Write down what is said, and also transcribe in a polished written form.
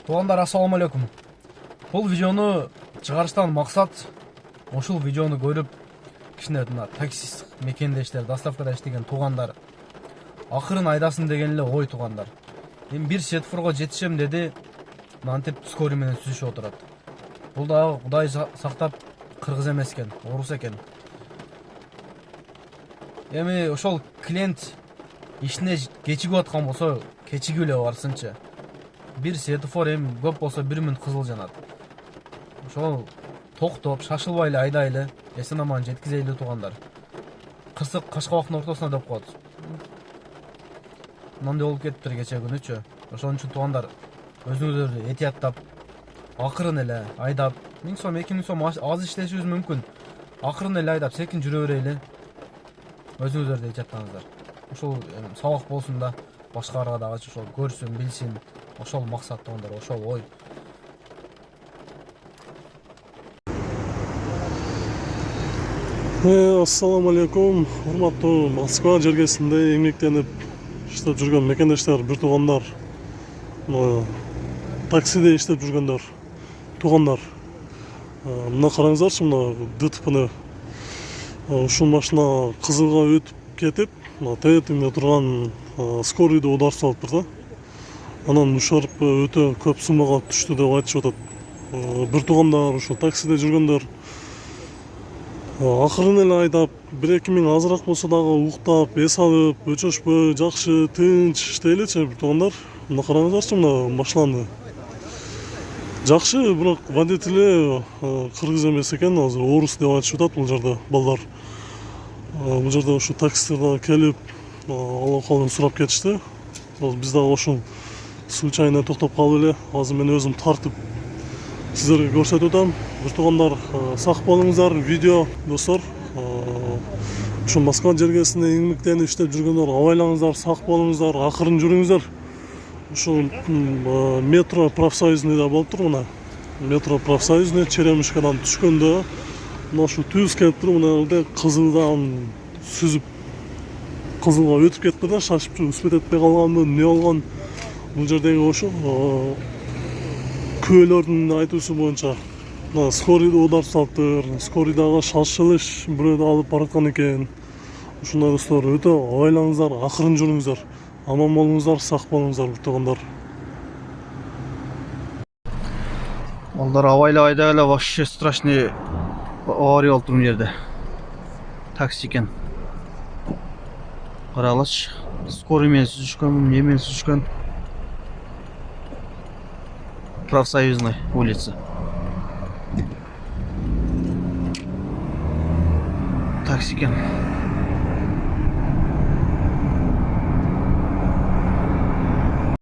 Туугандар, ассаламу алейкум. Бул видеону чыгарыштан максат ошол видеону көрүп кичине мына таксист мекенде иштер, доставкада иштеген туугандар акырын айдасын деген эле ой туугандар. Эми бир светофорго жетишем деди, мынтип скорый менен сүзүшүп отурат. Бул дагы Кудай сактап кыргыз эмес экен, орус экен. Эми ошол клиент ишине кечигип аткан болсо, кечигип эле барсынчы. Bir светофор эми көп болсо 1 мүнөт кызыл жанат. Ошол токтоп, шашылбайлы айдайлы, эсен аман жеткизейли туугандар. Кырсык Кашкабактын ортосуна деп коет. Мындай болуп кетиптир кече күнүчү. Ошон үчүн туугандар, өзүңүздөрдү этияттап, акырын эле айдап, 1000 сом, 2000 сом аз иштешибиз мүмкүн. Акырын эле айдап, секин жүрө берели. Өзүңүздөрдү этияттаңыздар. Ошол сабак болсун да, башкаларга дагы ошол көрсүн, билсин. Ошол максат туугандар, ошол ой. Ассаламу алейкум. Урматтуу Москва жергесинде эмгектенип иштеп жүргөн мекендештер, бир туугандар, таксиде иштеп жүргөндөр, туугандар. Мына караңыздарчы, мына ДТПны ушул машина кызылга өтүп кетип, тегетиңде турган скорыйды ударып алыптыр да. Анан ушарп өтө көп суммага түштү деп айтышып атат. Бир туугандар ушул таксиде жүргөндөр акырын эле айдап, 1-2 миң азыраак болсо дагы уктап, эс алып, өчөшпөй, жакшы, тынч иштейличи бир туугандар. Мына караңыздарчы, мына машинаны. Жакшы, бирок водители кыргыз эмес экен, азыр орус деп айтышып атат бул жерде балдар. Бул жерде ушу таксистерге келип, алакалын сурап кетишти. Биз дагы ошол случайно токтоп калып эле, азыр мен өзүм тартып сиздерге көрсөтүп атам. Бир туугандар, сак болуңуздар, видео достор. Ушул Москва жергесинде эмгектенип иштеп жүргөндөр, абайлаңыздар, сак болуңуздар, акырын жүрүңүздөр. Ушул метро профсоюзныйда болуп тур, мына. Метро профсоюзный Черемушкадан түшкөндө, мына ушул түз келип туруп, мына кызылдан сүзүп, кызылга өтүп кетти да, шашып успет этпей калганбы, эмне болгон? Бул жердеги ошо күбөлөрдүн айтуусу боюнча скорыйды ударып салыптыр. Скорый дагы шашылыш бирөөдү алып бараткан экен. Ушундай достор, өтө абайлаңыздар, акырын жүрүңүздөр. Аман болуңуздар, сак болуңуздар бир туугандар. Балдар, абайлап айдагыла, вообще страшный авария болуп тур бул жерде. Такси экен. Карагылачы, скорый менен сүзүшкөн, эмне менен сүзүшкөн? Профсоюзной улица. Такси экен.